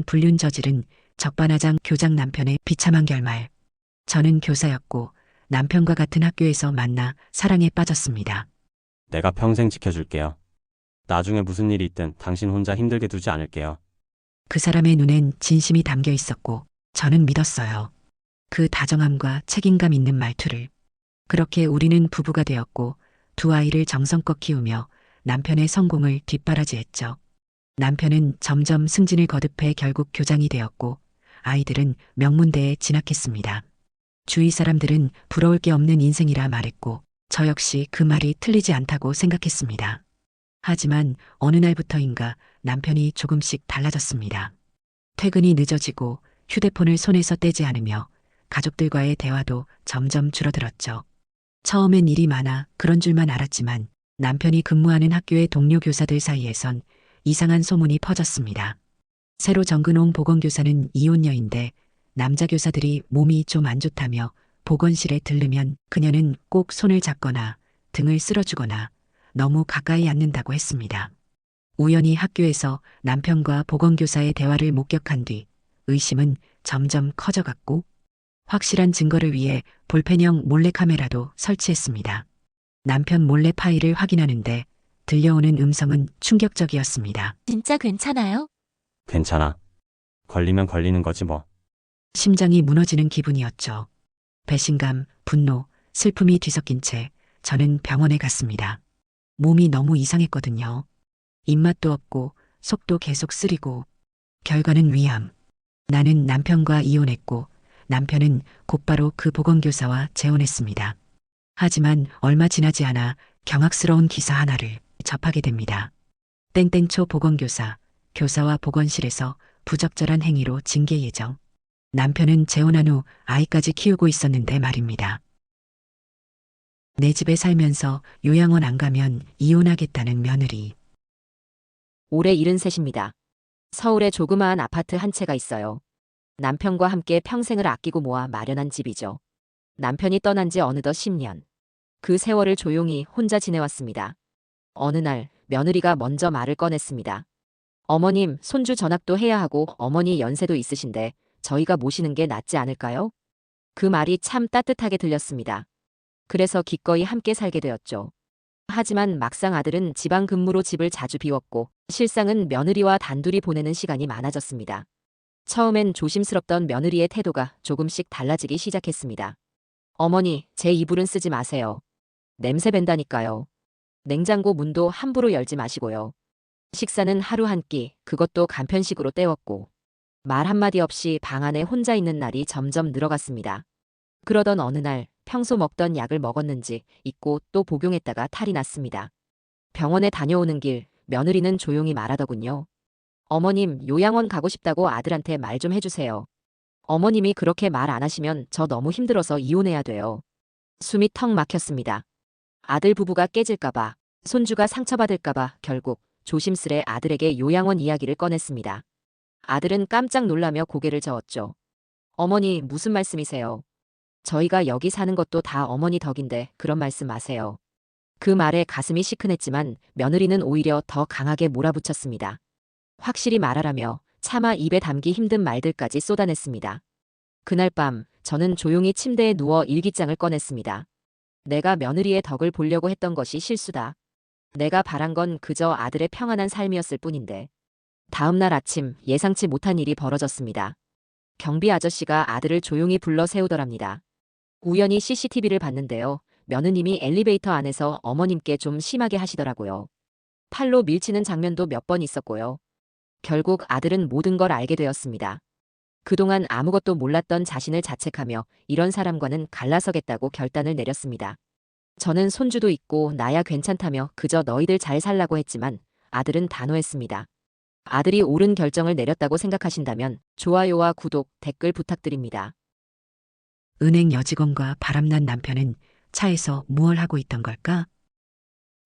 불륜 저지른 적반하장 교장 남편의 비참한 결말. 저는 교사였고 남편과 같은 학교에서 만나 사랑에 빠졌습니다. 내가 평생 지켜줄게요. 나중에 무슨 일이 있든 당신 혼자 힘들게 두지 않을게요. 그 사람의 눈엔 진심이 담겨 있었고 저는 믿었어요. 그 다정함과 책임감 있는 말투를. 그렇게 우리는 부부가 되었고 두 아이를 정성껏 키우며 남편의 성공을 뒷바라지했죠. 남편은 점점 승진을 거듭해 결국 교장이 되었고 아이들은 명문대에 진학했습니다. 주위 사람들은 부러울 게 없는 인생이라 말했고 저 역시 그 말이 틀리지 않다고 생각했습니다. 하지만 어느 날부터인가 남편이 조금씩 달라졌습니다. 퇴근이 늦어지고 휴대폰을 손에서 떼지 않으며 가족들과의 대화도 점점 줄어들었죠. 처음엔 일이 많아 그런 줄만 알았지만 남편이 근무하는 학교의 동료 교사들 사이에선 이상한 소문이 퍼졌습니다. 새로 정근 온 보건교사는 이혼녀인데 남자 교사들이 몸이 좀 안 좋다며 보건실에 들르면 그녀는 꼭 손을 잡거나 등을 쓸어주거나 너무 가까이 앉는다고 했습니다. 우연히 학교에서 남편과 보건교사의 대화를 목격한 뒤 의심은 점점 커져갔고 확실한 증거를 위해 볼펜형 몰래카메라도 설치했습니다. 남편 몰래 파일을 확인하는데 들려오는 음성은 충격적이었습니다. 진짜 괜찮아요? 괜찮아. 걸리면 걸리는 거지 뭐. 심장이 무너지는 기분이었죠. 배신감, 분노, 슬픔이 뒤섞인 채 저는 병원에 갔습니다. 몸이 너무 이상했거든요. 입맛도 없고 속도 계속 쓰리고 결과는 위암. 나는 남편과 이혼했고 남편은 곧바로 그 보건교사와 재혼했습니다. 하지만 얼마 지나지 않아 경악스러운 기사 하나를 접하게 됩니다. 땡땡초 보건교사, 교사와 보건실에서 부적절한 행위로 징계 예정. 남편은 재혼한 후 아이까지 키우고 있었는데 말입니다. 내 집에 살면서 요양원 안 가면 이혼하겠다는 며느리. 올해 73입니다. 서울에 조그마한 아파트 한 채가 있어요. 남편과 함께 평생을 아끼고 모아 마련한 집이죠. 남편이 떠난 지 어느덧 10년. 그 세월을 조용히 혼자 지내왔습니다. 어느 날 며느리가 먼저 말을 꺼냈습니다. 어머님, 손주 전학도 해야 하고 어머니 연세도 있으신데 저희가 모시는 게 낫지 않을까요? 그 말이 참 따뜻하게 들렸습니다. 그래서 기꺼이 함께 살게 되었죠. 하지만 막상 아들은 지방 근무로 집을 자주 비웠고 실상은 며느리와 단둘이 보내는 시간이 많아졌습니다. 처음엔 조심스럽던 며느리의 태도가 조금씩 달라지기 시작했습니다. 어머니, 제 이불은 쓰지 마세요. 냄새 밴다니까요. 냉장고 문도 함부로 열지 마시고요. 식사는 하루 한 끼, 그것도 간편식으로 때웠고 말 한마디 없이 방 안에 혼자 있는 날이 점점 늘어갔습니다. 그러던 어느 날 평소 먹던 약을 먹었는지 잊고 또 복용했다가 탈이 났습니다. 병원에 다녀오는 길 며느리는 조용히 말하더군요. 어머님, 요양원 가고 싶다고 아들한테 말 좀 해주세요. 어머님이 그렇게 말 안 하시면 저 너무 힘들어서 이혼해야 돼요. 숨이 턱 막혔습니다. 아들 부부가 깨질까봐, 손주가 상처받을까봐 결국 조심스레 아들에게 요양원 이야기를 꺼냈습니다. 아들은 깜짝 놀라며 고개를 저었죠. 어머니, 무슨 말씀이세요? 저희가 여기 사는 것도 다 어머니 덕인데 그런 말씀 마세요. 그 말에 가슴이 시큰했지만 며느리는 오히려 더 강하게 몰아붙였습니다. 확실히 말하라며 차마 입에 담기 힘든 말들까지 쏟아냈습니다. 그날 밤 저는 조용히 침대에 누워 일기장을 꺼냈습니다. 내가 며느리의 덕을 보려고 했던 것이 실수다. 내가 바란 건 그저 아들의 평안한 삶이었을 뿐인데. 다음 날 아침 예상치 못한 일이 벌어졌습니다. 경비 아저씨가 아들을 조용히 불러 세우더랍니다. 우연히 CCTV를 봤는데요. 며느님이 엘리베이터 안에서 어머님께 좀 심하게 하시더라고요. 팔로 밀치는 장면도 몇 번 있었고요. 결국 아들은 모든 걸 알게 되었습니다. 그동안 아무것도 몰랐던 자신을 자책하며 이런 사람과는 갈라서겠다고 결단을 내렸습니다. 저는 손주도 있고 나야 괜찮다며 그저 너희들 잘 살라고 했지만 아들은 단호했습니다. 아들이 옳은 결정을 내렸다고 생각하신다면 좋아요와 구독, 댓글 부탁드립니다. 은행 여직원과 바람난 남편은 차에서 무얼 하고 있던 걸까?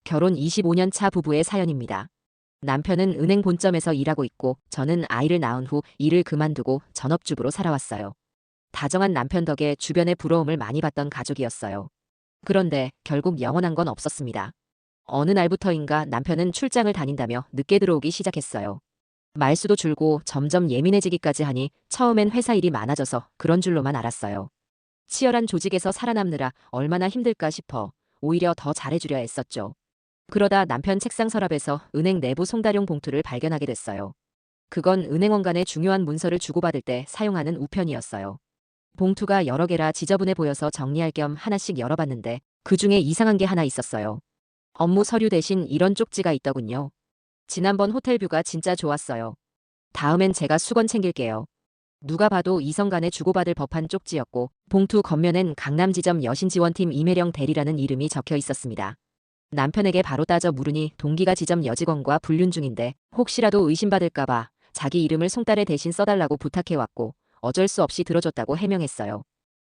결혼 25년 차 부부의 사연입니다. 남편은 은행 본점에서 일하고 있고 저는 아이를 낳은 후 일을 그만두고 전업주부로 살아왔어요. 다정한 남편 덕에 주변의 부러움을 많이 받던 가족이었어요. 그런데 결국 영원한 건 없었습니다. 어느 날부터인가 남편은 출장을 다닌다며 늦게 들어오기 시작했어요. 말수도 줄고 점점 예민해지기까지 하니 처음엔 회사 일이 많아져서 그런 줄로만 알았어요. 치열한 조직에서 살아남느라 얼마나 힘들까 싶어 오히려 더 잘해주려 애썼죠. 그러다 남편 책상 서랍에서 은행 내부 송달용 봉투를 발견하게 됐어요. 그건 은행원 간의 중요한 문서를 주고받을 때 사용하는 우편이었어요. 봉투가 여러 개라 지저분해 보여서 정리할 겸 하나씩 열어봤는데 그 중에 이상한 게 하나 있었어요. 업무 서류 대신 이런 쪽지가 있더군요. 지난번 호텔뷰가 진짜 좋았어요. 다음엔 제가 수건 챙길게요. 누가 봐도 이성 간에 주고받을 법한 쪽지였고 봉투 겉면엔 강남지점 여신지원팀 임혜령 대리라는 이름이 적혀 있었습니다. 남편에게 바로 따져 물으니 동기가 지점 여직원과 불륜 중인데 혹시라도 의심받을까봐 자기 이름을 송달에 대신 써달라고 부탁해왔고 어쩔 수 없이 들어줬다고 해명했어요.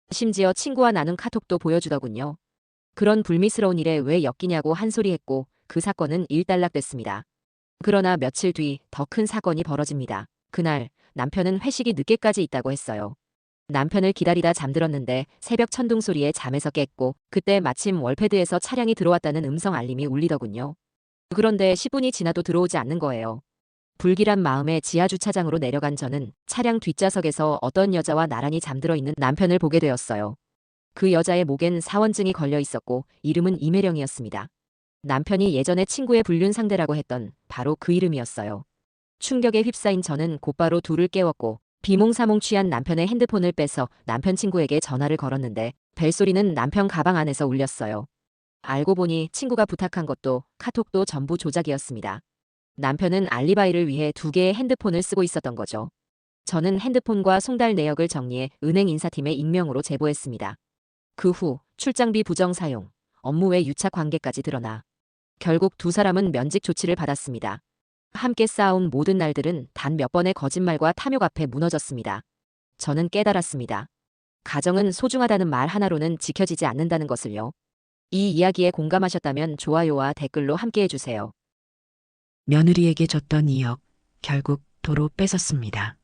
심지어 친구와 나눈 카톡도 보여주더군요. 그런 불미스러운 일에 왜 엮이냐고 한 소리 했고 그 사건은 일단락됐습니다. 그러나 며칠 뒤 더 큰 사건이 벌어집니다. 그날 남편은 회식이 늦게까지 있다고 했어요. 남편을 기다리다 잠들었는데 새벽 천둥 소리에 잠에서 깼고 그때 마침 월패드에서 차량이 들어왔다는 음성 알림이 울리더군요. 그런데 10분이 지나도 들어오지 않는 거예요. 불길한 마음에 지하 주차장으로 내려간 저는 차량 뒷좌석에서 어떤 여자와 나란히 잠들어 있는 남편을 보게 되었어요. 그 여자의 목엔 사원증이 걸려 있었고 이름은 임혜령이었습니다. 남편이 예전에 친구의 불륜 상대라고 했던 바로 그 이름이었어요. 충격에 휩싸인 저는 곧바로 둘을 깨웠고 비몽사몽 취한 남편의 핸드폰을 빼서 남편 친구에게 전화를 걸었는데 벨소리는 남편 가방 안에서 울렸어요. 알고 보니 친구가 부탁한 것도 카톡도 전부 조작이었습니다. 남편은 알리바이를 위해 두 개의 핸드폰을 쓰고 있었던 거죠. 저는 핸드폰과 송달 내역을 정리해 은행 인사팀에 익명으로 제보했습니다. 그 후 출장비 부정 사용, 업무 외 유착 관계까지 드러나 결국 두 사람은 면직 조치를 받았습니다. 함께 쌓아온 모든 날들은 단 몇 번의 거짓말과 탐욕 앞에 무너졌습니다. 저는 깨달았습니다. 가정은 소중하다는 말 하나로는 지켜지지 않는다는 것을요. 이 이야기에 공감하셨다면 좋아요와 댓글로 함께해주세요. 며느리에게 줬던 2억, 결국 도로 뺏었습니다.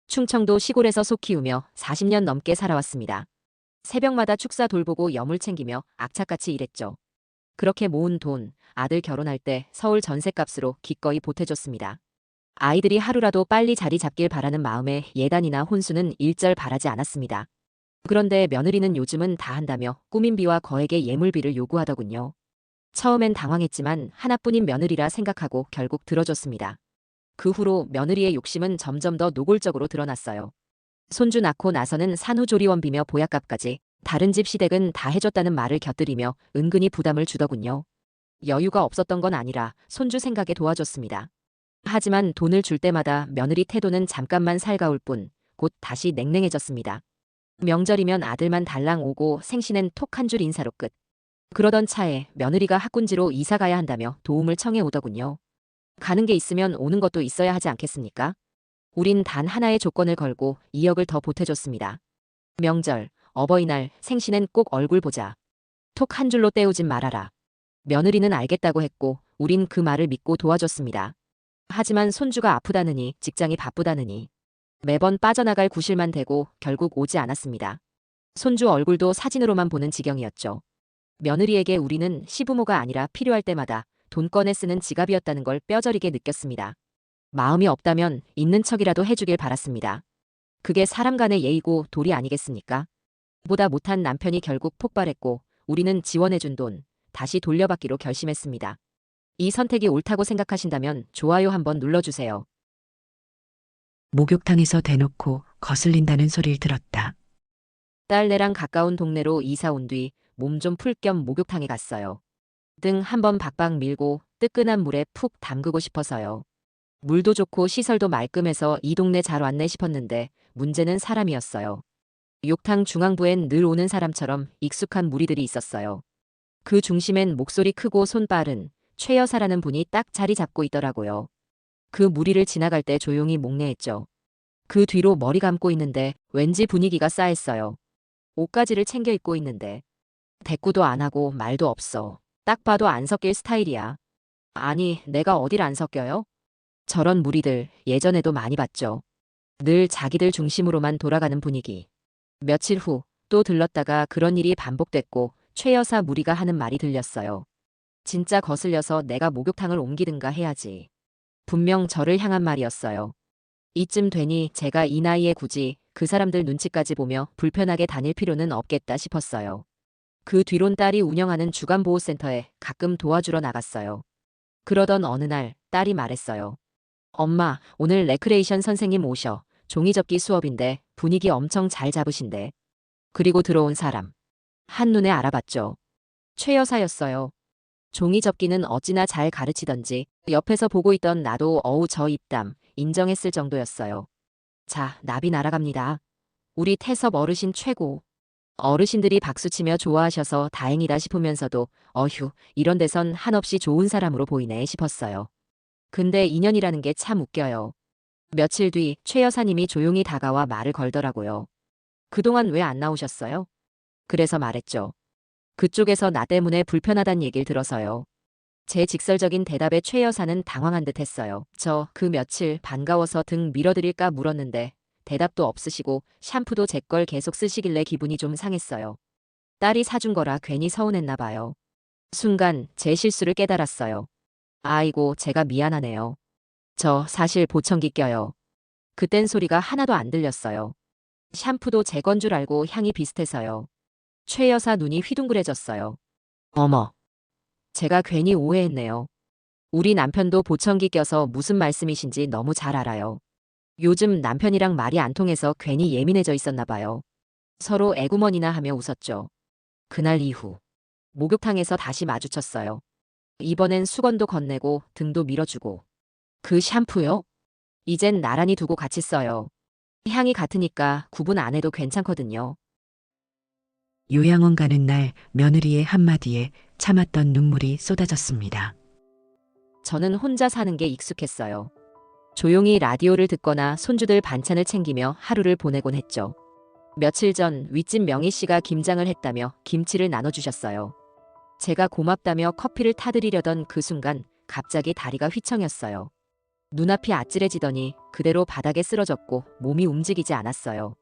충청도 시골에서 소 키우며 40년 넘게 살아왔습니다. 새벽마다 축사 돌보고 여물 챙기며 악착같이 일했죠. 그렇게 모은 돈, 아들 결혼할 때 서울 전셋값으로 기꺼이 보태줬습니다. 아이들이 하루라도 빨리 자리 잡길 바라는 마음에 예단이나 혼수는 일절 바라지 않았습니다. 그런데 며느리는 요즘은 다 한다며 꾸민비와 거액의 예물비를 요구하더군요. 처음엔 당황했지만 하나뿐인 며느리라 생각하고 결국 들어줬습니다. 그 후로 며느리의 욕심은 점점 더 노골적으로 드러났어요. 손주 낳고 나서는 산후조리원비며 보약값까지 다른 집 시댁은 다 해줬다는 말을 곁들이며 은근히 부담을 주더군요. 여유가 없었던 건 아니라 손주 생각에 도와줬습니다. 하지만 돈을 줄 때마다 며느리 태도는 잠깐만 살가울 뿐 곧 다시 냉랭해졌습니다. 명절이면 아들만 달랑 오고 생신엔 톡 한 줄 인사로 끝. 그러던 차에 며느리가 학군지로 이사 가야 한다며 도움을 청해 오더군요. 가는 게 있으면 오는 것도 있어야 하지 않겠습니까? 우린 단 하나의 조건을 걸고 2억을 더 보태줬습니다. 명절, 어버이날, 생신엔 꼭 얼굴 보자. 톡 한 줄로 때우진 말아라. 며느리는 알겠다고 했고 우린 그 말을 믿고 도와줬습니다. 하지만 손주가 아프다느니 직장이 바쁘다느니 매번 빠져나갈 구실만 대고 결국 오지 않았습니다. 손주 얼굴도 사진으로만 보는 지경이었죠. 며느리에게 우리는 시부모가 아니라 필요할 때마다 돈 꺼내 쓰는 지갑이었다는 걸 뼈저리게 느꼈습니다. 마음이 없다면 있는 척이라도 해주길 바랐습니다. 그게 사람 간의 예의고 도리 아니겠습니까? 보다 못한 남편이 결국 폭발했고 우리는 지원해준 돈 다시 돌려받기로 결심했습니다. 이 선택이 옳다고 생각하신다면 좋아요 한번 눌러주세요. 목욕탕에서 대놓고 거슬린다는 소리를 들었다. 딸내랑 가까운 동네로 이사 온 뒤 몸 좀 풀 겸 목욕탕에 갔어요. 등 한번 박박 밀고 뜨끈한 물에 푹 담그고 싶어서요. 물도 좋고 시설도 말끔해서 이 동네 잘 왔네 싶었는데 문제는 사람이었어요. 욕탕 중앙부엔 늘 오는 사람처럼 익숙한 무리들이 있었어요. 그 중심엔 목소리 크고 손 빠른 최 여사라는 분이 딱 자리 잡고 있더라고요. 그 무리를 지나갈 때 조용히 목례했죠. 그 뒤로 머리 감고 있는데 왠지 분위기가 싸했어요. 옷가지를 챙겨 입고 있는데 대꾸도 안 하고 말도 없어. 딱 봐도 안 섞일 스타일이야. 아니, 내가 어딜 안 섞여요? 저런 무리들 예전에도 많이 봤죠. 늘 자기들 중심으로만 돌아가는 분위기. 며칠 후 또 들렀다가 그런 일이 반복됐고 최 여사 무리가 하는 말이 들렸어요. 진짜 거슬려서 내가 목욕탕을 옮기든가 해야지. 분명 저를 향한 말이었어요. 이쯤 되니 제가 이 나이에 굳이 그 사람들 눈치까지 보며 불편하게 다닐 필요는 없겠다 싶었어요. 그 뒤론 딸이 운영하는 주간보호센터에 가끔 도와주러 나갔어요. 그러던 어느 날 딸이 말했어요. 엄마, 오늘 레크레이션 선생님 오셔. 종이접기 수업인데 분위기 엄청 잘 잡으신대. 그리고 들어온 사람. 한눈에 알아봤죠. 최 여사였어요. 종이접기는 어찌나 잘 가르치던지 옆에서 보고 있던 나도 어우 저 입담 인정했을 정도였어요. 자, 나비 날아갑니다. 우리 태섭 어르신 최고. 어르신들이 박수치며 좋아하셔서 다행이다 싶으면서도 어휴, 이런 데선 한없이 좋은 사람으로 보이네 싶었어요. 근데 인연이라는 게 참 웃겨요. 며칠 뒤 최 여사님이 조용히 다가와 말을 걸더라고요. 그동안 왜 안 나오셨어요? 그래서 말했죠. 그쪽에서 나 때문에 불편하단 얘기를 들어서요. 제 직설적인 대답에 최 여사는 당황한 듯 했어요. 저 그 며칠 반가워서 등 밀어드릴까 물었는데 대답도 없으시고 샴푸도 제 걸 계속 쓰시길래 기분이 좀 상했어요. 딸이 사준 거라 괜히 서운했나 봐요. 순간 제 실수를 깨달았어요. 아이고, 제가 미안하네요. 저 사실 보청기 껴요. 그땐 소리가 하나도 안 들렸어요. 샴푸도 제 건 줄 알고 향이 비슷해서요. 최 여사 눈이 휘둥그레졌어요. 어머, 제가 괜히 오해했네요. 우리 남편도 보청기 껴서 무슨 말씀이신지 너무 잘 알아요. 요즘 남편이랑 말이 안 통해서 괜히 예민해져 있었나 봐요. 서로 애구머니나 하며 웃었죠. 그날 이후 목욕탕에서 다시 마주쳤어요. 이번엔 수건도 건네고 등도 밀어주고. 그 샴푸요? 이젠 나란히 두고 같이 써요. 향이 같으니까 구분 안 해도 괜찮거든요. 요양원 가는 날 며느리의 한마디에 참았던 눈물이 쏟아졌습니다. 저는 혼자 사는 게 익숙했어요. 조용히 라디오를 듣거나 손주들 반찬을 챙기며 하루를 보내곤 했죠. 며칠 전 윗집 명희 씨가 김장을 했다며 김치를 나눠주셨어요. 제가 고맙다며 커피를 타드리려던 그 순간 갑자기 다리가 휘청였어요. 눈앞이 아찔해지더니 그대로 바닥에 쓰러졌고 몸이 움직이지 않았어요.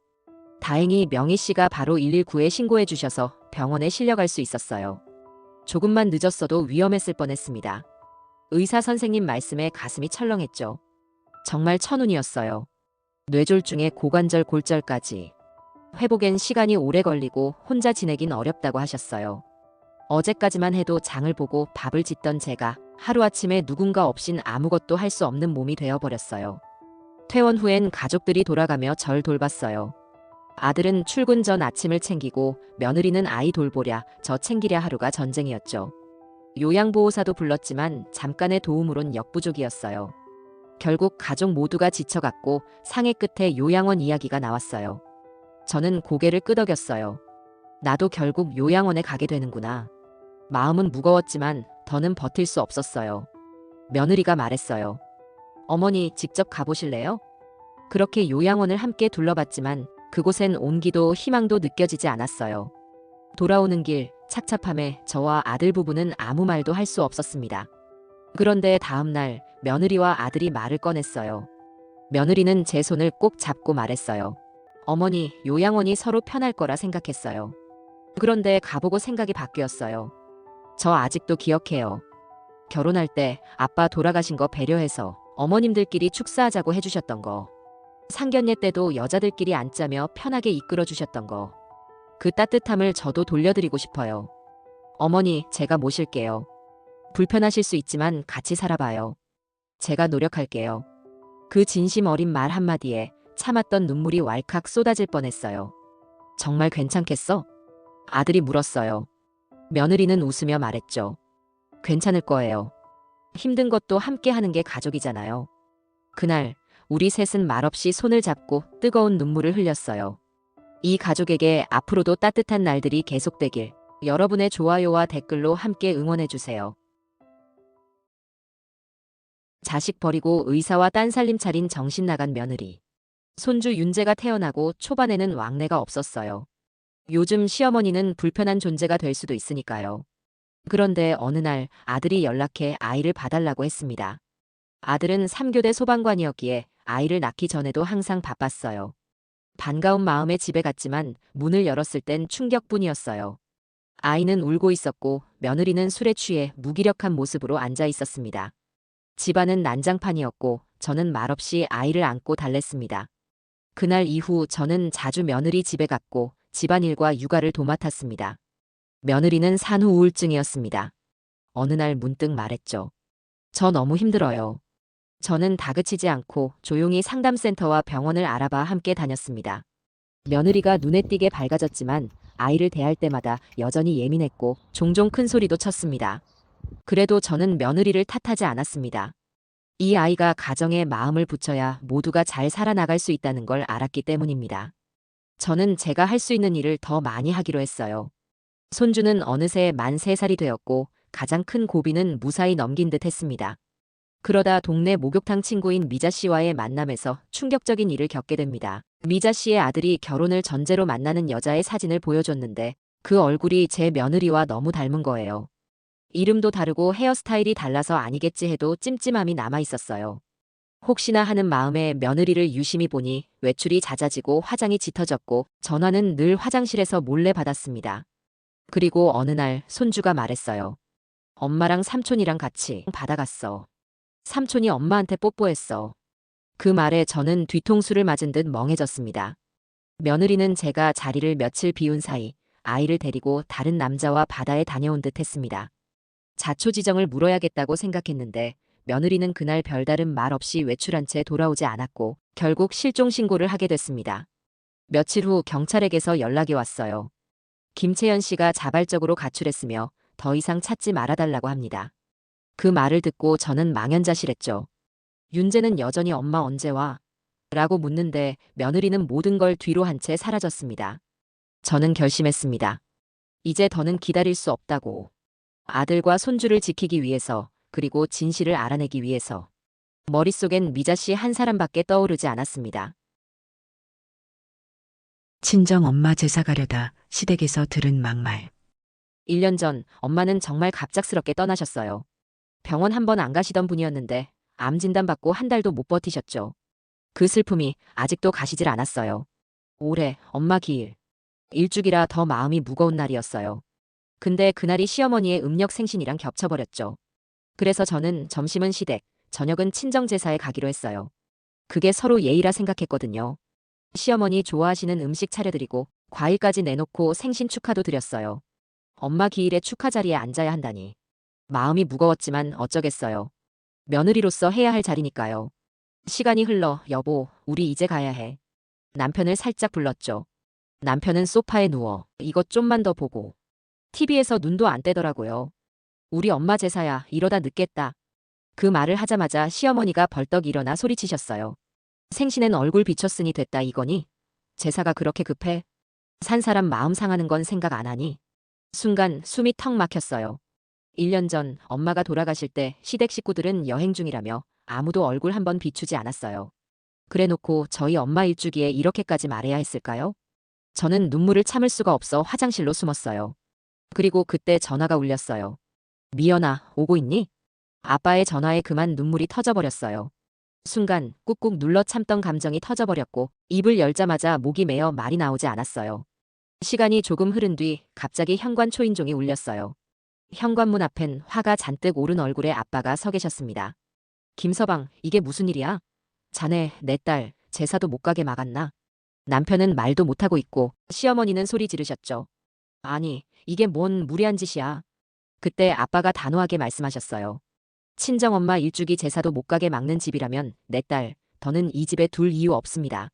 다행히 명희 씨가 바로 119에 신고해 주셔서 병원에 실려갈 수 있었어요. 조금만 늦었어도 위험했을 뻔했습니다. 의사 선생님 말씀에 가슴이 철렁했죠. 정말 천운이었어요. 뇌졸중에 고관절 골절까지. 회복엔 시간이 오래 걸리고 혼자 지내긴 어렵다고 하셨어요. 어제까지만 해도 장을 보고 밥을 짓던 제가 하루아침에 누군가 없인 아무것도 할 수 없는 몸이 되어버렸어요. 퇴원 후엔 가족들이 돌아가며 절 돌봤어요. 아들은 출근 전 아침을 챙기고 며느리는 아이 돌보랴 저 챙기랴 하루가 전쟁이었죠. 요양보호사도 불렀지만 잠깐의 도움으론 역부족이었어요. 결국 가족 모두가 지쳐갔고 상해 끝에 요양원 이야기가 나왔어요. 저는 고개를 끄덕였어요. 나도 결국 요양원에 가게 되는구나. 마음은 무거웠지만 더는 버틸 수 없었어요. 며느리가 말했어요. 어머니 직접 가보실래요? 그렇게 요양원을 함께 둘러봤지만 그곳엔 온기도 희망도 느껴지지 않았어요. 돌아오는 길 착잡함에 저와 아들 부부는 아무 말도 할 수 없었습니다. 그런데 다음 날 며느리와 아들이 말을 꺼냈어요. 며느리는 제 손을 꼭 잡고 말했어요. 어머니, 요양원이 서로 편할 거라 생각했어요. 그런데 가보고 생각이 바뀌었어요. 저 아직도 기억해요. 결혼할 때 아빠 돌아가신 거 배려해서 어머님들끼리 축사하자고 해주셨던 거. 상견례 때도 여자들끼리 앉자며 편하게 이끌어 주셨던 거. 그 따뜻함을 저도 돌려드리고 싶어요. 어머니, 제가 모실게요. 불편하실 수 있지만 같이 살아봐요. 제가 노력할게요. 그 진심 어린 말 한마디에 참았던 눈물이 왈칵 쏟아질 뻔했어요. 정말 괜찮겠어? 아들이 물었어요. 며느리는 웃으며 말했죠. 괜찮을 거예요. 힘든 것도 함께 하는 게 가족이잖아요. 그날 우리 셋은 말없이 손을 잡고 뜨거운 눈물을 흘렸어요. 이 가족에게 앞으로도 따뜻한 날들이 계속되길 여러분의 좋아요와 댓글로 함께 응원해주세요. 자식 버리고 의사와 딴 살림 차린 정신 나간 며느리. 손주 윤재가 태어나고 초반에는 왕래가 없었어요. 요즘 시어머니는 불편한 존재가 될 수도 있으니까요. 그런데 어느 날 아들이 연락해 아이를 봐달라고 했습니다. 아들은 3교대 소방관이었기에 아이를 낳기 전에도 항상 바빴어요. 반가운 마음에 집에 갔지만 문을 열었을 땐 충격뿐이었어요. 아이는 울고 있었고 며느리는 술에 취해 무기력한 모습으로 앉아 있었습니다. 집안은 난장판이었고 저는 말없이 아이를 안고 달랬습니다. 그날 이후 저는 자주 며느리 집에 갔고 집안일과 육아를 도맡았습니다. 며느리는 산후 우울증이었습니다. 어느 날 문득 말했죠. 저 너무 힘들어요. 저는 다그치지 않고 조용히 상담센터와 병원을 알아봐 함께 다녔습니다. 며느리가 눈에 띄게 밝아졌지만 아이를 대할 때마다 여전히 예민했고 종종 큰 소리도 쳤습니다. 그래도 저는 며느리를 탓하지 않았습니다. 이 아이가 가정에 마음을 붙여야 모두가 잘 살아나갈 수 있다는 걸 알았기 때문입니다. 저는 제가 할 수 있는 일을 더 많이 하기로 했어요. 손주는 어느새 만 3살이 되었고 가장 큰 고비는 무사히 넘긴 듯 했습니다. 그러다 동네 목욕탕 친구인 미자 씨와의 만남에서 충격적인 일을 겪게 됩니다. 미자 씨의 아들이 결혼을 전제로 만나는 여자의 사진을 보여줬는데 그 얼굴이 제 며느리와 너무 닮은 거예요. 이름도 다르고 헤어스타일이 달라서 아니겠지 해도 찜찜함이 남아 있었어요. 혹시나 하는 마음에 며느리를 유심히 보니 외출이 잦아지고 화장이 짙어졌고 전화는 늘 화장실에서 몰래 받았습니다. 그리고 어느 날 손주가 말했어요. 엄마랑 삼촌이랑 같이 바다 갔어. 삼촌이 엄마한테 뽀뽀했어. 그 말에 저는 뒤통수를 맞은 듯 멍해졌습니다. 며느리는 제가 자리를 며칠 비운 사이 아이를 데리고 다른 남자와 바다에 다녀온 듯 했습니다. 자초지정을 물어야겠다고 생각했는데 며느리는 그날 별다른 말 없이 외출한 채 돌아오지 않았고 결국 실종 신고를 하게 됐습니다. 며칠 후 경찰에게서 연락이 왔어요. 김채연 씨가 자발적으로 가출했으며 더 이상 찾지 말아달라고 합니다. 그 말을 듣고 저는 망연자실했죠. 윤재는 여전히 엄마 언제 와? 라고 묻는데 며느리는 모든 걸 뒤로 한 채 사라졌습니다. 저는 결심했습니다. 이제 더는 기다릴 수 없다고. 아들과 손주를 지키기 위해서 그리고 진실을 알아내기 위해서. 머릿속엔 미자 씨 한 사람밖에 떠오르지 않았습니다. 친정 엄마 제사 가려다 시댁에서 들은 막말. 1년 전 엄마는 정말 갑작스럽게 떠나셨어요. 병원 한 번 안 가시던 분이었는데 암 진단받고 한 달도 못 버티셨죠. 그 슬픔이 아직도 가시질 않았어요. 올해 엄마 기일. 일주기라 더 마음이 무거운 날이었어요. 근데 그날이 시어머니의 음력 생신이랑 겹쳐버렸죠. 그래서 저는 점심은 시댁, 저녁은 친정제사에 가기로 했어요. 그게 서로 예의라 생각했거든요. 시어머니 좋아하시는 음식 차려드리고 과일까지 내놓고 생신 축하도 드렸어요. 엄마 기일에 축하 자리에 앉아야 한다니. 마음이 무거웠지만 어쩌겠어요. 며느리로서 해야 할 자리니까요. 시간이 흘러 여보, 우리 이제 가야 해. 남편을 살짝 불렀죠. 남편은 소파에 누워 이것 좀만 더 보고. TV에서 눈도 안 떼더라고요. 우리 엄마 제사야, 이러다 늦겠다. 그 말을 하자마자 시어머니가 벌떡 일어나 소리치셨어요. 생신엔 얼굴 비췄으니 됐다 이거니? 제사가 그렇게 급해? 산 사람 마음 상하는 건 생각 안 하니? 순간 숨이 턱 막혔어요. 1년 전 엄마가 돌아가실 때 시댁 식구들은 여행 중이라며 아무도 얼굴 한번 비추지 않았어요. 그래놓고 저희 엄마 일주기에 이렇게까지 말해야 했을까요? 저는 눈물을 참을 수가 없어 화장실로 숨었어요. 그리고 그때 전화가 울렸어요. 미연아, 오고 있니? 아빠의 전화에 그만 눈물이 터져버렸어요. 순간 꾹꾹 눌러 참던 감정이 터져버렸고 입을 열자마자 목이 메어 말이 나오지 않았어요. 시간이 조금 흐른 뒤 갑자기 현관 초인종이 울렸어요. 현관문 앞엔 화가 잔뜩 오른 얼굴의 아빠가 서 계셨습니다. 김서방, 이게 무슨 일이야? 자네, 내 딸, 제사도 못 가게 막았나? 남편은 말도 못하고 있고 시어머니는 소리 지르셨죠. 아니, 이게 뭔 무리한 짓이야. 그때 아빠가 단호하게 말씀하셨어요. 친정엄마 일주기 제사도 못 가게 막는 집이라면 내 딸, 더는 이 집에 둘 이유 없습니다.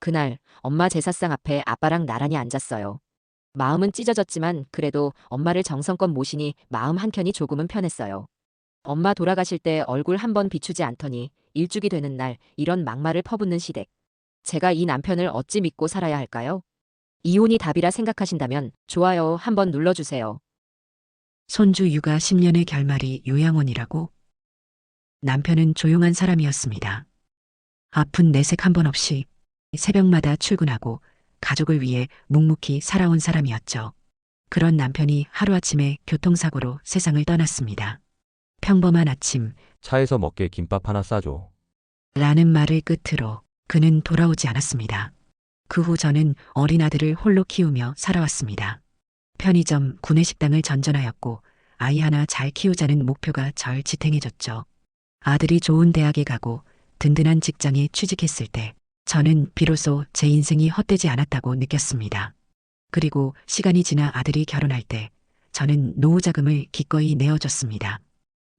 그날 엄마 제사상 앞에 아빠랑 나란히 앉았어요. 마음은 찢어졌지만 그래도 엄마를 정성껏 모시니 마음 한켠이 조금은 편했어요. 엄마 돌아가실 때 얼굴 한번 비추지 않더니 일주기 되는 날 이런 막말을 퍼붓는 시댁. 제가 이 남편을 어찌 믿고 살아야 할까요? 이혼이 답이라 생각하신다면 좋아요 한번 눌러주세요. 손주 육아 10년의 결말이 요양원이라고? 남편은 조용한 사람이었습니다. 아픈 내색 한 번 없이 새벽마다 출근하고 가족을 위해 묵묵히 살아온 사람이었죠. 그런 남편이 하루아침에 교통사고로 세상을 떠났습니다. 평범한 아침, 차에서 먹게 김밥 하나 싸줘. 라는 말을 끝으로 그는 돌아오지 않았습니다. 그 후 저는 어린 아들을 홀로 키우며 살아왔습니다. 편의점, 구내식당을 전전하였고 아이 하나 잘 키우자는 목표가 절 지탱해줬죠. 아들이 좋은 대학에 가고 든든한 직장에 취직했을 때 저는 비로소 제 인생이 헛되지 않았다고 느꼈습니다. 그리고 시간이 지나 아들이 결혼할 때 저는 노후 자금을 기꺼이 내어줬습니다.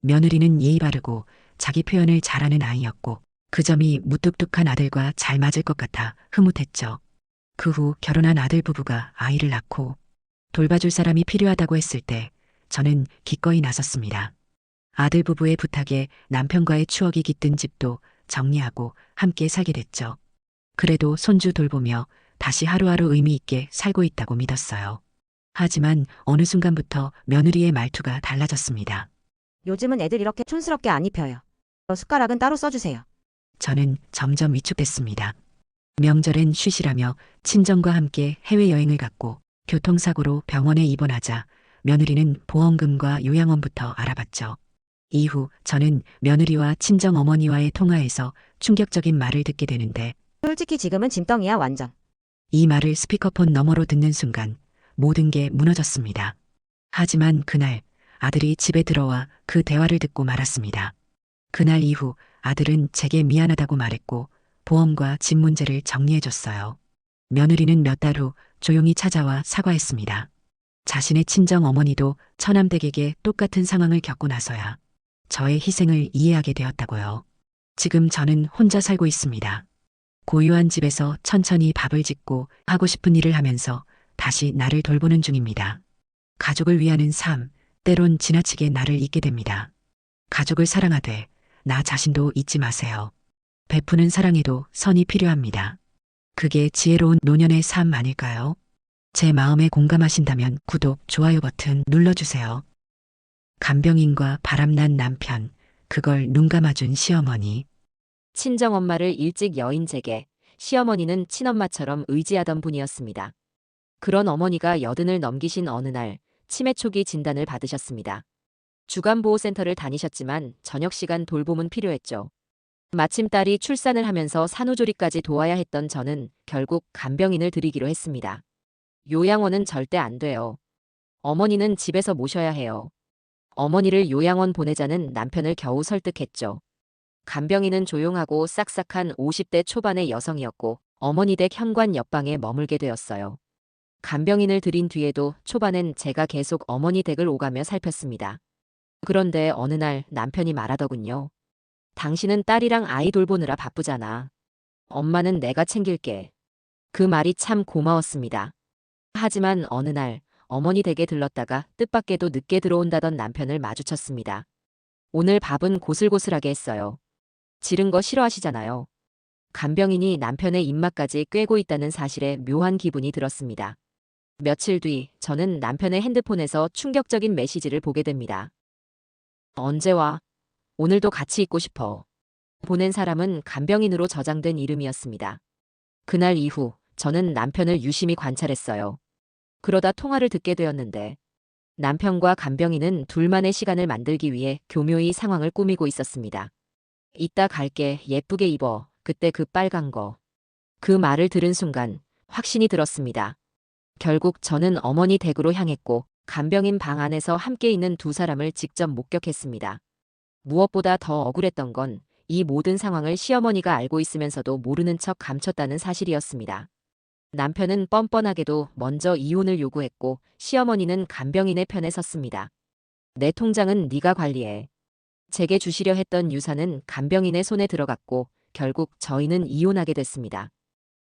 며느리는 예의 바르고 자기 표현을 잘하는 아이였고 그 점이 무뚝뚝한 아들과 잘 맞을 것 같아 흐뭇했죠. 그 후 결혼한 아들 부부가 아이를 낳고 돌봐줄 사람이 필요하다고 했을 때 저는 기꺼이 나섰습니다. 아들 부부의 부탁에 남편과의 추억이 깃든 집도 정리하고 함께 살게 됐죠. 그래도 손주 돌보며 다시 하루하루 의미 있게 살고 있다고 믿었어요. 하지만 어느 순간부터 며느리의 말투가 달라졌습니다. 요즘은 애들 이렇게 촌스럽게 안 입혀요. 숟가락은 따로 써주세요. 저는 점점 위축됐습니다. 명절엔 쉬시라며 친정과 함께 해외여행을 갔고 교통사고로 병원에 입원하자 며느리는 보험금과 요양원부터 알아봤죠. 이후 저는 며느리와 친정 어머니와의 통화에서 충격적인 말을 듣게 되는데 솔직히 지금은 짐덩이야 완전. 이 말을 스피커폰 너머로 듣는 순간 모든 게 무너졌습니다. 하지만 그날 아들이 집에 들어와 그 대화를 듣고 말았습니다. 그날 이후 아들은 제게 미안하다고 말했고 보험과 집 문제를 정리해줬어요. 며느리는 몇 달 후 조용히 찾아와 사과했습니다. 자신의 친정 어머니도 처남댁에게 똑같은 상황을 겪고 나서야 저의 희생을 이해하게 되었다고요. 지금 저는 혼자 살고 있습니다. 고요한 집에서 천천히 밥을 짓고 하고 싶은 일을 하면서 다시 나를 돌보는 중입니다. 가족을 위하는 삶, 때론 지나치게 나를 잊게 됩니다. 가족을 사랑하되 나 자신도 잊지 마세요. 베푸는 사랑에도 선이 필요합니다. 그게 지혜로운 노년의 삶 아닐까요? 제 마음에 공감하신다면 구독, 좋아요 버튼 눌러주세요. 간병인과 바람난 남편, 그걸 눈 감아준 시어머니. 친정엄마를 일찍 여인제게, 시어머니는 친엄마처럼 의지하던 분이었습니다. 그런 어머니가 80을 넘기신 어느 날 치매 초기 진단을 받으셨습니다. 주간보호센터를 다니셨지만 저녁 시간 돌봄은 필요했죠. 마침 딸이 출산을 하면서 산후조리까지 도와야 했던 저는 결국 간병인을 들이기로 했습니다. 요양원은 절대 안 돼요. 어머니는 집에서 모셔야 해요. 어머니를 요양원 보내자는 남편을 겨우 설득했죠. 간병인은 조용하고 싹싹한 50대 초반의 여성이었고 어머니 댁 현관 옆방에 머물게 되었어요. 간병인을 들인 뒤에도 초반엔 제가 계속 어머니 댁을 오가며 살폈습니다. 그런데 어느 날 남편이 말하더군요. 당신은 딸이랑 아이 돌보느라 바쁘잖아. 엄마는 내가 챙길게. 그 말이 참 고마웠습니다. 하지만 어느 날 어머니 댁에 들렀다가 뜻밖에도 늦게 들어온다던 남편을 마주쳤습니다. 오늘 밥은 고슬고슬하게 했어요. 지른 거 싫어하시잖아요. 간병인이 남편의 입맛까지 꿰고 있다는 사실에 묘한 기분이 들었습니다. 며칠 뒤 저는 남편의 핸드폰에서 충격적인 메시지를 보게 됩니다. 언제 와? 오늘도 같이 있고 싶어. 보낸 사람은 간병인으로 저장된 이름이었습니다. 그날 이후 저는 남편을 유심히 관찰했어요. 그러다 통화를 듣게 되었는데 남편과 간병인은 둘만의 시간을 만들기 위해 교묘히 상황을 꾸미고 있었습니다. 이따 갈게, 예쁘게 입어. 그때 그 빨간 거. 그 말을 들은 순간 확신이 들었습니다. 결국 저는 어머니 댁으로 향했고 간병인 방 안에서 함께 있는 두 사람을 직접 목격했습니다. 무엇보다 더 억울했던 건 이 모든 상황을 시어머니가 알고 있으면서도 모르는 척 감췄다는 사실이었습니다. 남편은 뻔뻔하게도 먼저 이혼을 요구했고 시어머니는 간병인의 편에 섰습니다. 내 통장은 네가 관리해. 제게 주시려 했던 유산은 간병인의 손에 들어갔고 결국 저희는 이혼하게 됐습니다.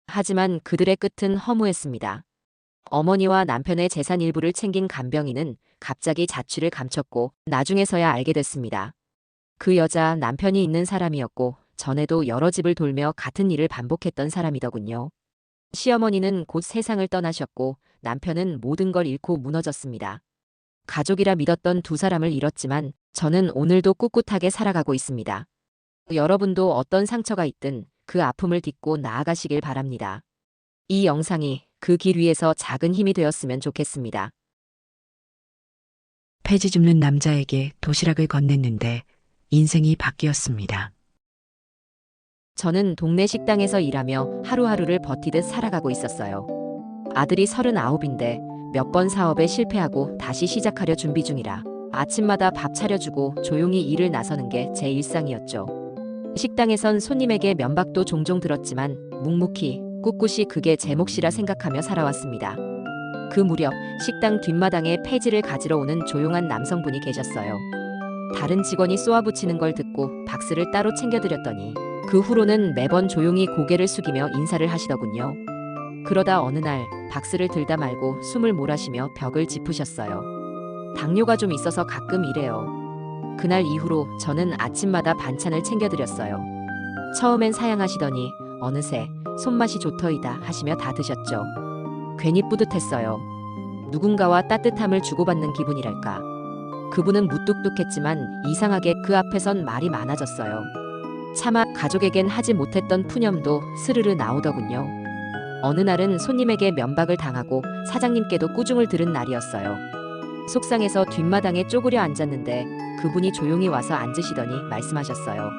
하지만 그들의 끝은 허무했습니다. 어머니와 남편의 재산 일부를 챙긴 간병인은 갑자기 자취를 감췄고 나중에서야 알게 됐습니다. 그 여자 남편이 있는 사람이었고 전에도 여러 집을 돌며 같은 일을 반복했던 사람이더군요. 시어머니는 곧 세상을 떠나셨고 남편은 모든 걸 잃고 무너졌습니다. 가족이라 믿었던 두 사람을 잃었지만 저는 오늘도 꿋꿋하게 살아가고 있습니다. 여러분도 어떤 상처가 있든 그 아픔을 딛고 나아가시길 바랍니다. 이 영상이 그 길 위에서 작은 힘이 되었으면 좋겠습니다. 폐지 줍는 남자에게 도시락을 건넸는데 인생이 바뀌었습니다. 저는 동네 식당에서 일하며 하루하루를 버티듯 살아가고 있었어요. 아들이 39인데 몇 번 사업에 실패하고 다시 시작하려 준비 중이라 아침마다 밥 차려주고 조용히 일을 나서는 게 제 일상이었죠. 식당에선 손님에게 면박도 종종 들었지만 묵묵히 꿋꿋이 그게 제 몫이라 생각하며 살아왔습니다. 그 무렵 식당 뒷마당에 폐지를 가지러 오는 조용한 남성분이 계셨어요. 다른 직원이 쏘아붙이는 걸 듣고 박스를 따로 챙겨드렸더니 그 후로는 매번 조용히 고개를 숙이며 인사를 하시더군요. 그러다 어느 날 박스를 들다 말고 숨을 몰아쉬며 벽을 짚으셨어요. 당뇨가 좀 있어서 가끔 이래요. 그날 이후로 저는 아침마다 반찬을 챙겨드렸어요. 처음엔 사양하시더니 어느새 손맛이 좋더이다 하시며 다 드셨죠. 괜히 뿌듯했어요. 누군가와 따뜻함을 주고받는 기분이랄까. 그분은 무뚝뚝했지만 이상하게 그 앞에선 말이 많아졌어요. 차마 가족에겐 하지 못했던 푸념도 스르르 나오더군요. 어느 날은 손님에게 면박을 당하고 사장님께도 꾸중을 들은 날이었어요. 속상해서 뒷마당에 쪼그려 앉았는데 그분이 조용히 와서 앉으시더니 말씀하셨어요.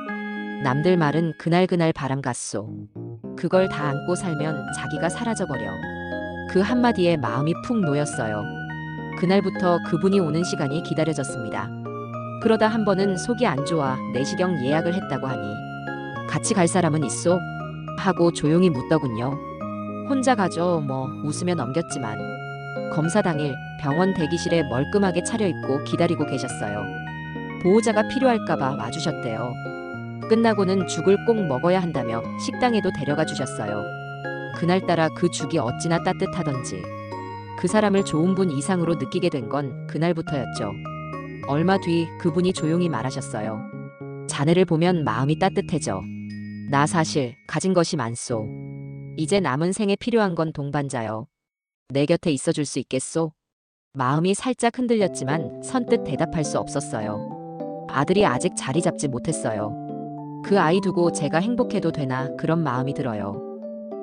남들 말은 그날그날 바람 같소. 그걸 다 안고 살면 자기가 사라져버려. 그 한마디에 마음이 푹 놓였어요. 그날부터 그분이 오는 시간이 기다려졌습니다. 그러다 한 번은 속이 안 좋아 내시경 예약을 했다고 하니 같이 갈 사람은 있소? 하고 조용히 묻더군요. 혼자 가죠 뭐 웃으며 넘겼지만 검사 당일 병원 대기실에 멀끔하게 차려입고 기다리고 계셨어요. 보호자가 필요할까봐 와주셨대요. 끝나고는 죽을 꼭 먹어야 한다며 식당에도 데려가 주셨어요. 그날따라 그 죽이 어찌나 따뜻하던지 그 사람을 좋은 분 이상으로 느끼게 된 건 그날부터였죠. 얼마 뒤 그분이 조용히 말하셨어요. 자네를 보면 마음이 따뜻해져. 나 사실 가진 것이 많소. 이제 남은 생에 필요한 건 동반자요. 내 곁에 있어줄 수 있겠소? 마음이 살짝 흔들렸지만 선뜻 대답할 수 없었어요. 아들이 아직 자리 잡지 못했어요. 그 아이 두고 제가 행복해도 되나 그런 마음이 들어요.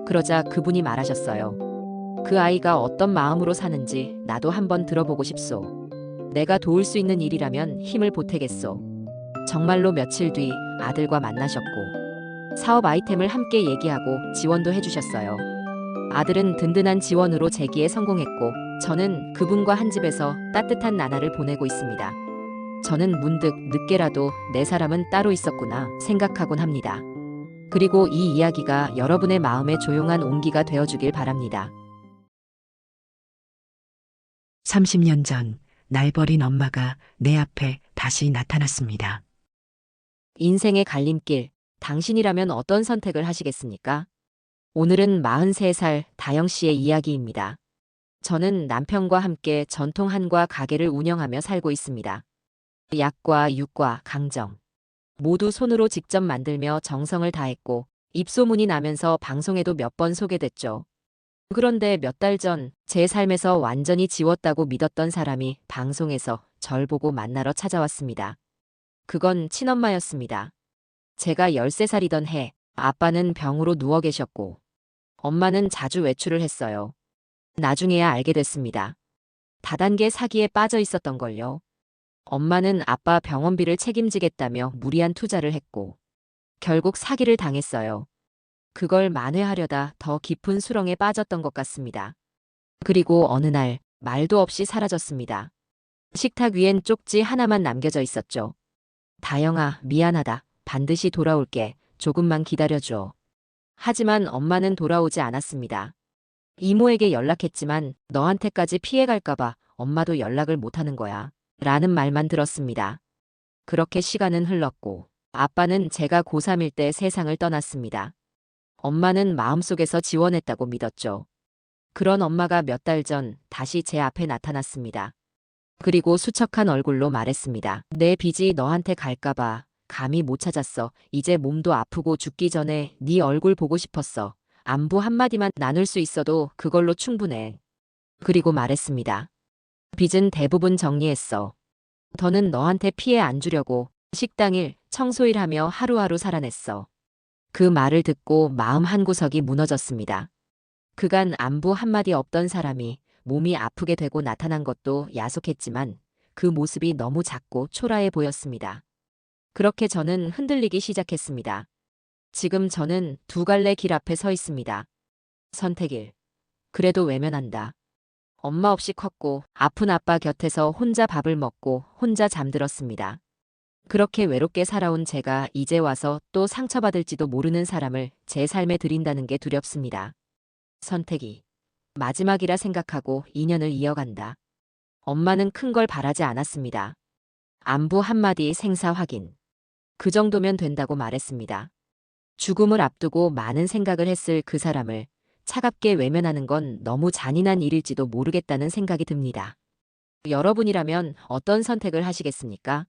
그러자 그분이 말하셨어요. 그 아이가 어떤 마음으로 사는지 나도 한번 들어보고 싶소. 내가 도울 수 있는 일이라면 힘을 보태겠소. 정말로 며칠 뒤 아들과 만나셨고 사업 아이템을 함께 얘기하고 지원도 해주셨어요. 아들은 든든한 지원으로 재기에 성공했고 저는 그분과 한 집에서 따뜻한 나날을 보내고 있습니다. 저는 문득 늦게라도 내 사람은 따로 있었구나 생각하곤 합니다. 그리고 이 이야기가 여러분의 마음에 조용한 온기가 되어주길 바랍니다. 30년 전 날 버린 엄마가 내 앞에 다시 나타났습니다. 인생의 갈림길, 당신이라면 어떤 선택을 하시겠습니까? 오늘은 43살 다영 씨의 이야기입니다. 저는 남편과 함께 전통 한과 가게를 운영하며 살고 있습니다. 약과 육과 강정 모두 손으로 직접 만들며 정성을 다했고 입소문이 나면서 방송에도 몇 번 소개됐죠. 그런데 몇 달 전 제 삶에서 완전히 지웠다고 믿었던 사람이 방송에서 절 보고 만나러 찾아왔습니다. 그건 친엄마였습니다. 제가 13살이던 해 아빠는 병으로 누워 계셨고 엄마는 자주 외출을 했어요. 나중에야 알게 됐습니다. 다단계 사기에 빠져 있었던 걸요. 엄마는 아빠 병원비를 책임지겠다며 무리한 투자를 했고 결국 사기를 당했어요. 그걸 만회하려다 더 깊은 수렁에 빠졌던 것 같습니다. 그리고 어느 날 말도 없이 사라졌습니다. 식탁 위엔 쪽지 하나만 남겨져 있었죠. 다영아, 미안하다. 반드시 돌아올게. 조금만 기다려줘. 하지만 엄마는 돌아오지 않았습니다. 이모에게 연락했지만 너한테까지 피해갈까봐 엄마도 연락을 못하는 거야. 라는 말만 들었습니다. 그렇게 시간은 흘렀고 아빠는 제가 고3일 때 세상을 떠났습니다. 엄마는 마음속에서 지원했다고 믿었죠. 그런 엄마가 몇 달 전 다시 제 앞에 나타났습니다. 그리고 수척한 얼굴로 말했습니다. 내 빚이 너한테 갈까봐 감히 못 찾았어. 이제 몸도 아프고 죽기 전에 네 얼굴 보고 싶었어. 안부 한마디만 나눌 수 있어도 그걸로 충분해. 그리고 말했습니다. 빚은 대부분 정리했어. 더는 너한테 피해 안 주려고 식당일, 청소일 하며 하루하루 살아냈어. 그 말을 듣고 마음 한구석이 무너졌습니다. 그간 안부 한마디 없던 사람이 몸이 아프게 되고 나타난 것도 야속했지만 그 모습이 너무 작고 초라해 보였습니다. 그렇게 저는 흔들리기 시작했습니다. 지금 저는 두 갈래 길 앞에 서 있습니다. 선택일. 그래도 외면한다. 엄마 없이 컸고 아픈 아빠 곁에서 혼자 밥을 먹고 혼자 잠들었습니다. 그렇게 외롭게 살아온 제가 이제 와서 또 상처받을지도 모르는 사람을 제 삶에 들인다는 게 두렵습니다. 선택이 마지막이라 생각하고 인연을 이어간다. 엄마는 큰 걸 바라지 않았습니다. 안부 한마디 생사 확인. 그 정도면 된다고 말했습니다. 죽음을 앞두고 많은 생각을 했을 그 사람을 차갑게 외면하는 건 너무 잔인한 일일지도 모르겠다는 생각이 듭니다. 여러분이라면 어떤 선택을 하시겠습니까?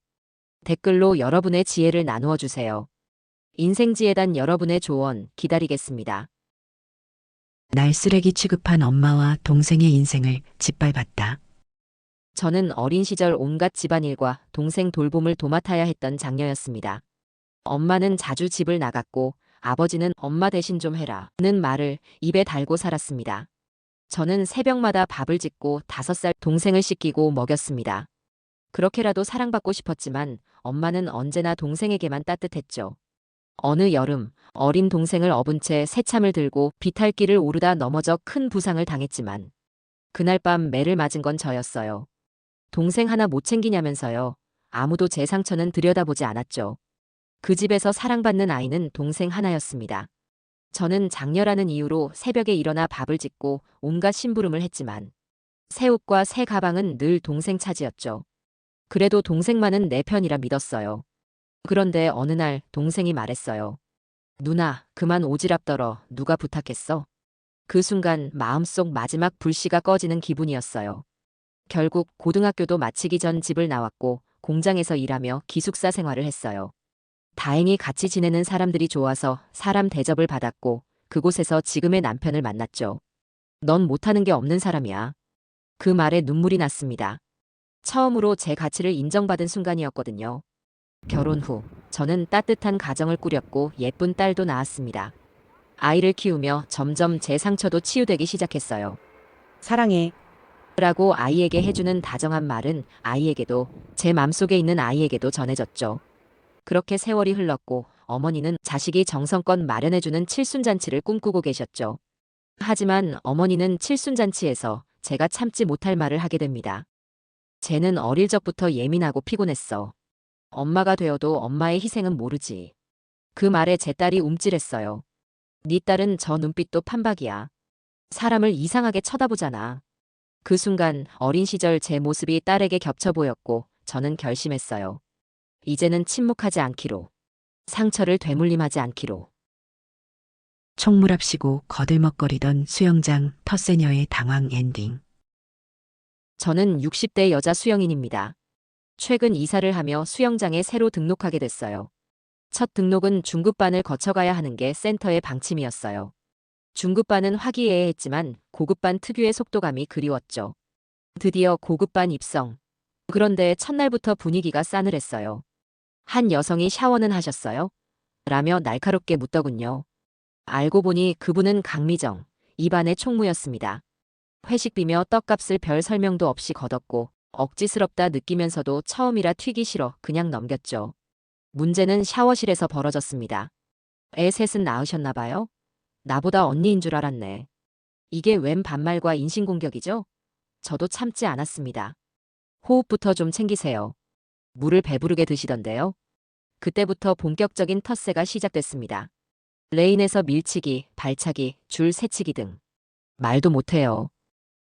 댓글로 여러분의 지혜를 나누어 주세요. 인생지혜단 여러분의 조언 기다리겠습니다. 날 쓰레기 취급한 엄마와 동생의 인생을 짓밟았다. 저는 어린 시절 온갖 집안일과 동생 돌봄을 도맡아야 했던 장녀였습니다. 엄마는 자주 집을 나갔고 아버지는 엄마 대신 좀 해라는 말을 입에 달고 살았습니다. 저는 새벽마다 밥을 짓고 5살 동생을 씻기고 먹였습니다. 그렇게라도 사랑받고 싶었지만 엄마는 언제나 동생에게만 따뜻했죠. 어느 여름 어린 동생을 업은 채 새참을 들고 비탈길을 오르다 넘어져 큰 부상을 당했지만 그날 밤 매를 맞은 건 저였어요. 동생 하나 못 챙기냐면서요. 아무도 제 상처는 들여다보지 않았죠. 그 집에서 사랑받는 아이는 동생 하나였습니다. 저는 장녀라는 이유로 새벽에 일어나 밥을 짓고 온갖 심부름을 했지만 새 옷과 새 가방은 늘 동생 차지였죠. 그래도 동생만은 내 편이라 믿었어요. 그런데 어느 날 동생이 말했어요. 누나, 그만 오지랖 떨어. 누가 부탁했어? 그 순간 마음속 마지막 불씨가 꺼지는 기분이었어요. 결국 고등학교도 마치기 전 집을 나왔고 공장에서 일하며 기숙사 생활을 했어요. 다행히 같이 지내는 사람들이 좋아서 사람 대접을 받았고 그곳에서 지금의 남편을 만났죠. 넌 못하는 게 없는 사람이야. 그 말에 눈물이 났습니다. 처음으로 제 가치를 인정받은 순간이었거든요. 결혼 후 저는 따뜻한 가정을 꾸렸고 예쁜 딸도 낳았습니다. 아이를 키우며 점점 제 상처도 치유되기 시작했어요. 사랑해. 라고 아이에게 해주는 다정한 말은 아이에게도 제 맘속에 있는 아이에게도 전해졌죠. 그렇게 세월이 흘렀고 어머니는 자식이 정성껏 마련해주는 칠순잔치를 꿈꾸고 계셨죠. 하지만 어머니는 칠순잔치에서 제가 참지 못할 말을 하게 됩니다. 쟤는 어릴 적부터 예민하고 피곤했어. 엄마가 되어도 엄마의 희생은 모르지. 그 말에 제 딸이 움찔했어요. 네 딸은 저 눈빛도 판박이야. 사람을 이상하게 쳐다보잖아. 그 순간 어린 시절 제 모습이 딸에게 겹쳐 보였고 저는 결심했어요. 이제는 침묵하지 않기로. 상처를 되물림하지 않기로. 총물합시고 거들먹거리던 수영장 터세녀의 당황 엔딩. 저는 60대 여자 수영인입니다. 최근 이사를 하며 수영장에 새로 등록하게 됐어요. 첫 등록은 중급반을 거쳐가야 하는 게 센터의 방침이었어요. 중급반은 화기애애했지만 고급반 특유의 속도감이 그리웠죠. 드디어 고급반 입성. 그런데 첫날부터 분위기가 싸늘했어요. 한 여성이 샤워는 하셨어요? 라며 날카롭게 묻더군요. 알고 보니 그분은 강미정, 입안의 총무였습니다. 회식비며 떡값을 별 설명도 없이 걷었고 억지스럽다 느끼면서도 처음이라 튀기 싫어 그냥 넘겼죠. 문제는 샤워실에서 벌어졌습니다. 애 셋은 낳으셨나 봐요? 나보다 언니인 줄 알았네. 이게 웬 반말과 인신공격이죠? 저도 참지 않았습니다. 호흡부터 좀 챙기세요. 물을 배부르게 드시던데요. 그때부터 본격적인 텃세가 시작됐습니다. 레인에서 밀치기, 발차기, 줄 새치기 등. 말도 못해요.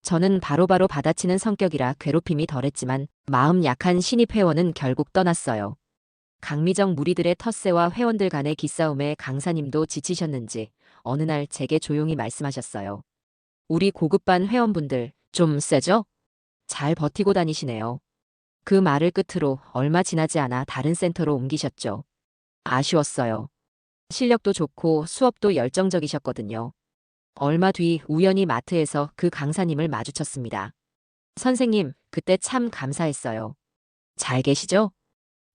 저는 바로바로 받아치는 성격이라 괴롭힘이 덜했지만 마음 약한 신입 회원은 결국 떠났어요. 강미정 무리들의 텃세와 회원들 간의 기싸움에 강사님도 지치셨는지 어느 날 제게 조용히 말씀하셨어요. 우리 고급반 회원분들 좀 세죠? 잘 버티고 다니시네요. 그 말을 끝으로 얼마 지나지 않아 다른 센터로 옮기셨죠. 아쉬웠어요. 실력도 좋고 수업도 열정적이셨거든요. 얼마 뒤 우연히 마트에서 그 강사님을 마주쳤습니다. 선생님, 그때 참 감사했어요. 잘 계시죠?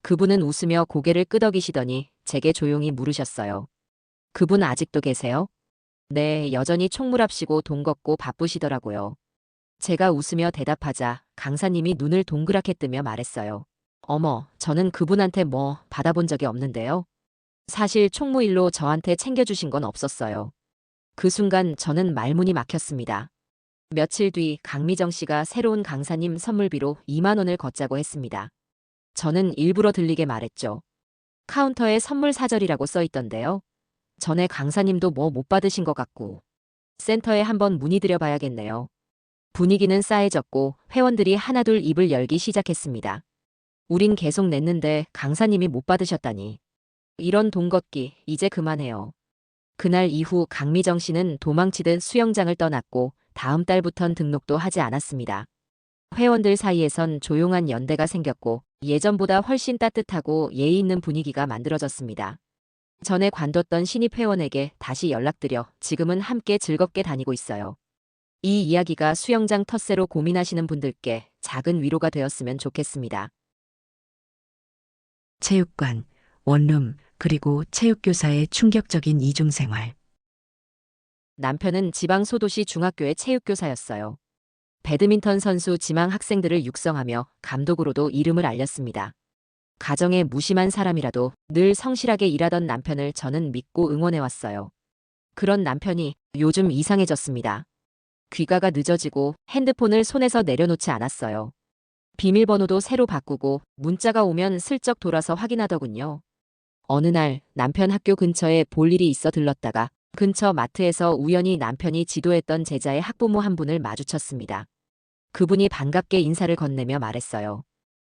그분은 웃으며 고개를 끄덕이시더니 제게 조용히 물으셨어요. 그분 아직도 계세요? 네, 여전히 총물합시고 돈 걷고 바쁘시더라고요. 제가 웃으며 대답하자 강사님이 눈을 동그랗게 뜨며 말했어요. 어머, 저는 그분한테 뭐 받아본 적이 없는데요. 사실 총무일로 저한테 챙겨주신 건 없었어요. 그 순간 저는 말문이 막혔습니다. 며칠 뒤 강미정 씨가 새로운 강사님 선물비로 2만 원을 걷자고 했습니다. 저는 일부러 들리게 말했죠. 카운터에 선물 사절이라고 써 있던데요. 전에 강사님도 뭐 못 받으신 것 같고. 센터에 한번 문의드려 봐야겠네요. 분위기는 싸해졌고 회원들이 하나둘 입을 열기 시작했습니다. 우린 계속 냈는데 강사님이 못 받으셨다니. 이런 돈 걷기 이제 그만해요. 그날 이후 강미정 씨는 도망치듯 수영장을 떠났고 다음 달부턴 등록도 하지 않았습니다. 회원들 사이에선 조용한 연대가 생겼고 예전보다 훨씬 따뜻하고 예의 있는 분위기가 만들어졌습니다. 전에 관뒀던 신입 회원에게 다시 연락드려 지금은 함께 즐겁게 다니고 있어요. 이 이야기가 수영장 텃세로 고민하시는 분들께 작은 위로가 되었으면 좋겠습니다. 체육관, 원룸, 그리고 체육교사의 충격적인 이중생활. 남편은 지방 소도시 중학교의 체육교사였어요. 배드민턴 선수 지망 학생들을 육성하며 감독으로도 이름을 알렸습니다. 가정에 무심한 사람이라도 늘 성실하게 일하던 남편을 저는 믿고 응원해왔어요. 그런 남편이 요즘 이상해졌습니다. 귀가가 늦어지고 핸드폰을 손에서 내려놓지 않았어요. 비밀번호도 새로 바꾸고 문자가 오면 슬쩍 돌아서 확인하더군요. 어느 날 남편 학교 근처에 볼 일이 있어 들렀다가 근처 마트에서 우연히 남편이 지도했던 제자의 학부모 한 분을 마주쳤습니다. 그분이 반갑게 인사를 건네며 말했어요.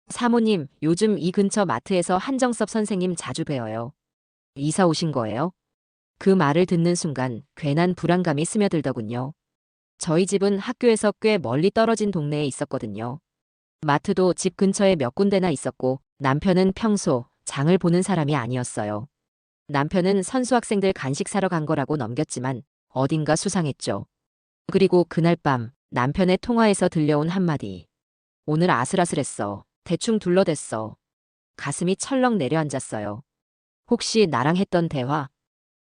사모님, 요즘 이 근처 마트에서 한정섭 선생님 자주 뵈어요. 이사 오신 거예요? 그 말을 듣는 순간 괜한 불안감이 스며들더군요. 저희 집은 학교에서 꽤 멀리 떨어진 동네에 있었거든요. 마트도 집 근처에 몇 군데나 있었고 남편은 평소 장을 보는 사람이 아니었어요. 남편은 선수 학생들 간식 사러 간 거라고 넘겼지만 어딘가 수상했죠. 그리고 그날 밤 남편의 통화에서 들려온 한마디. 오늘 아슬아슬했어. 대충 둘러댔어. 가슴이 철렁 내려앉았어요. 혹시 나랑 했던 대화?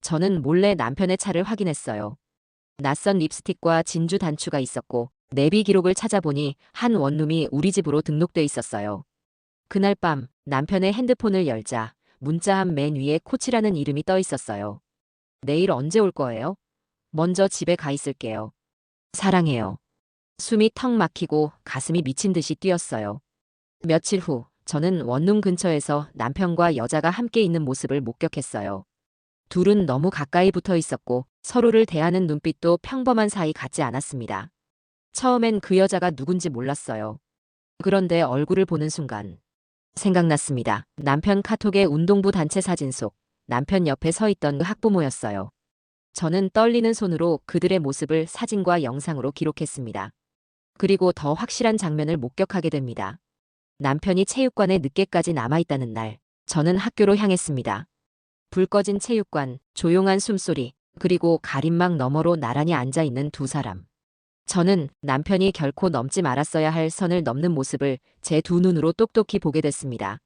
저는 몰래 남편의 차를 확인했어요. 낯선 립스틱과 진주 단추가 있었고 내비 기록을 찾아보니 한 원룸이 우리 집으로 등록돼 있었어요. 그날 밤 남편의 핸드폰을 열자 문자함 맨 위에 코치라는 이름이 떠 있었어요. 내일 언제 올 거예요? 먼저 집에 가 있을게요. 사랑해요. 숨이 턱 막히고 가슴이 미친 듯이 뛰었어요. 며칠 후 저는 원룸 근처에서 남편과 여자가 함께 있는 모습을 목격했어요. 둘은 너무 가까이 붙어 있었고 서로를 대하는 눈빛도 평범한 사이 같지 않았습니다. 처음엔 그 여자가 누군지 몰랐어요. 그런데 얼굴을 보는 순간 생각났습니다. 남편 카톡의 운동부 단체 사진 속 남편 옆에 서 있던 그 학부모였어요. 저는 떨리는 손으로 그들의 모습을 사진과 영상으로 기록했습니다. 그리고 더 확실한 장면을 목격하게 됩니다. 남편이 체육관에 늦게까지 남아있다는 날, 저는 학교로 향했습니다. 불 꺼진 체육관, 조용한 숨소리, 그리고 가림막 너머로 나란히 앉아있는 두 사람. 저는 남편이 결코 넘지 말았어야 할 선을 넘는 모습을 제 두 눈으로 똑똑히 보게 됐습니다.